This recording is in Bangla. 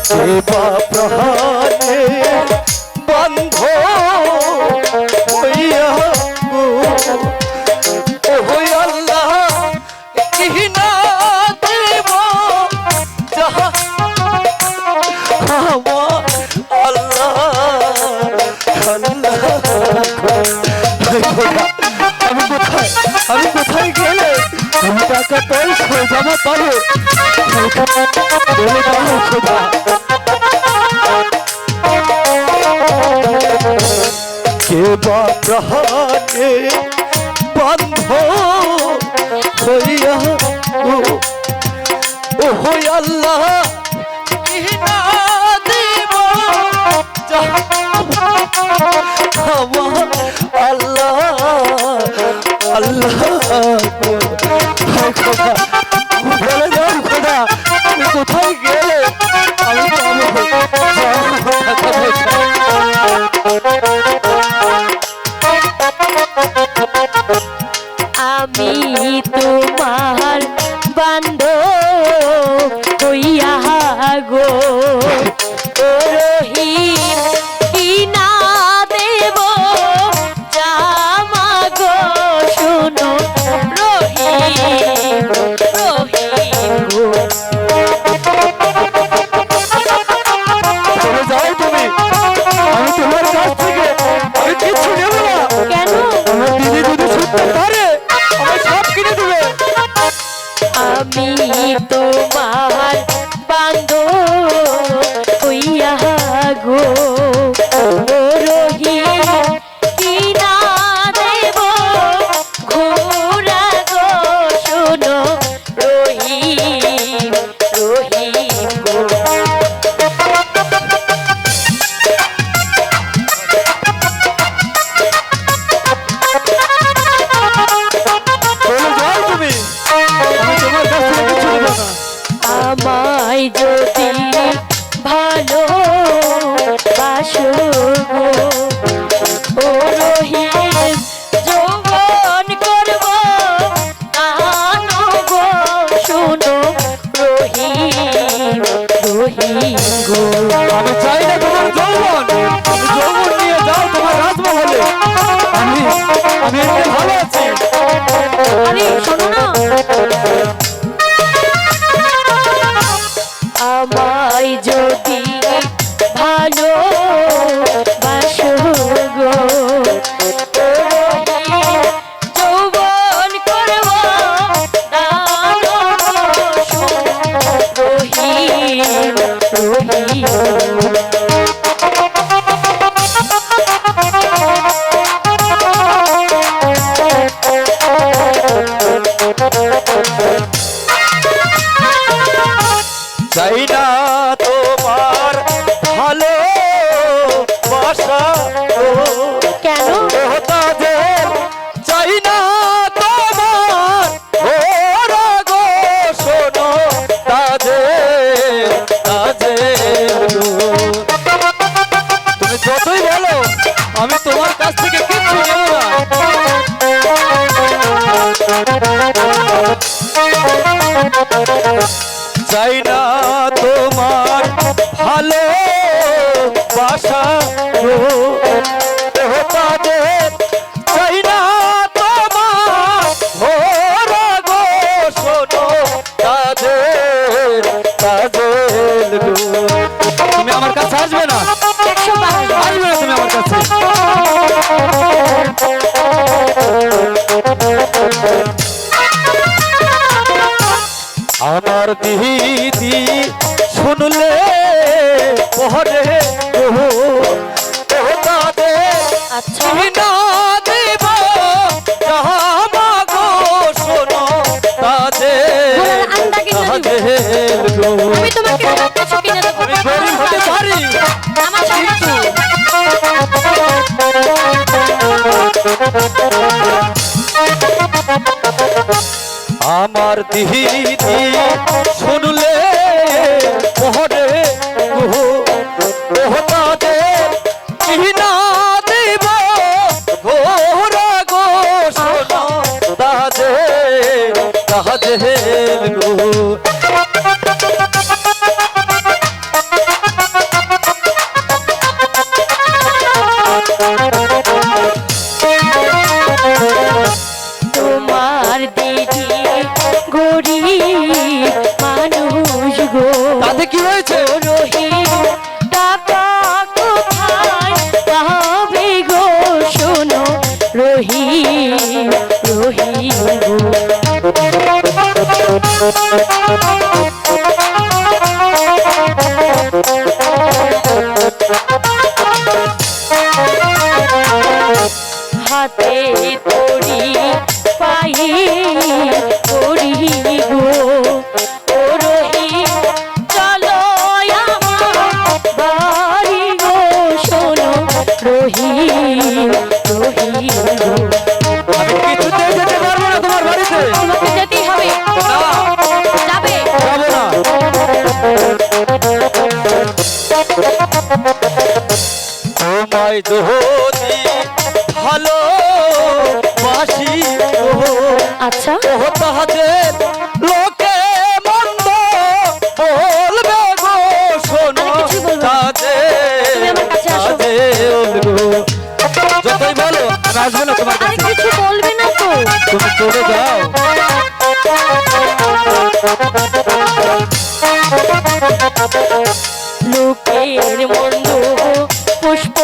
সেবা প্রহারে বন্ধ হইয়া গো ও আল্লাহ কি না দেব যাহা আমার আল্লাহ আল্লাহ আমি কোথায় গেলে আমি টাকা পয়সা জমা পাবো বলে দাও খোদা। সেবা প্রহারে বন্ধ হইয়া ও আল্লাহ কি না দেব আমার আল্লাহ আল্লাহ খোদা বলে দাও খোদা তুমি কোথায় গেলে আমি আমি তোমার বান্ধব হইয়া গো রহিম কি না দেব জামা গো শুনো রহিম রহিম গো চলে যাও তুমি আমি তোমার কাছ থেকে আমি কিছু নেব না। কেন? আমার দিদি যদি শুনতে পারে আমি সব কিনে দেবে। আমি তোমার বান্ধব হইয়া গো রহিম কি না দেব ঘোরা গো শোনো রহিম রহিম গো। আমায় যদি ভালো বাসো গো ও রহিম যৌবন করব কানো গো শোনো রহিম রহিম গো। আমি চাই না তোমার যৌবন, তুমি যৌবন নিয়ে যাও তোমার রাজমহলে। আমি এমনি ভালো আছি। আরে শোনো না, আমায় যদি ভালো বাসো গো যৌবন করব দানো রহিম রহিম। চাই না তোমার ভালো বাসা কেন? তাদের চাই না তোমার ওরা গো শোনো তাদের তুমি যতই বলো আমি তোমার কাছ থেকে কিচ্ছু নেব না। চাই না তোমার ভালো বাসা তাদের চাই না তোমার ওরা গো শোনো তাদের তুমি আমার কাছে আসবে না, আসবে না তুমি আমার কাছে। আমার দিদি শুনলে পরে আচ্ছা না দেব জামা গো শোনো তাদের আমি তোমাকে কিছু কিনে দেবো। আমি গরিব হতে পারি আমার কিন্তু আমার দিদি শুনলে পরে তাদের কিনা দেব ঘোরা গো শোনো রহি রহি গো হাতে তোরি পায়ে তোরি গো ও রহি চলো আমার বাড়ি গো শোনো রহি রহি গো আমি কিছুতেই যেতে পারবো না তোমার বাড়িতে। তোমাকে যেতেই হবে। যাবে যাবো না। তোমায় যদি ভালো বাসি আচ্ছা ও তাহাদের লোকে মন্দ বলবে গো শোনো আমি কিছুই বলবো না। তাদের তুমি আমার কাছে আসো। তাদের গো। যতই বলো আমি আসবো না তোমার আরে কাছে। কিছু বলবে না তো তুমি চলে যাও। লোকের মন্দ পুষ্প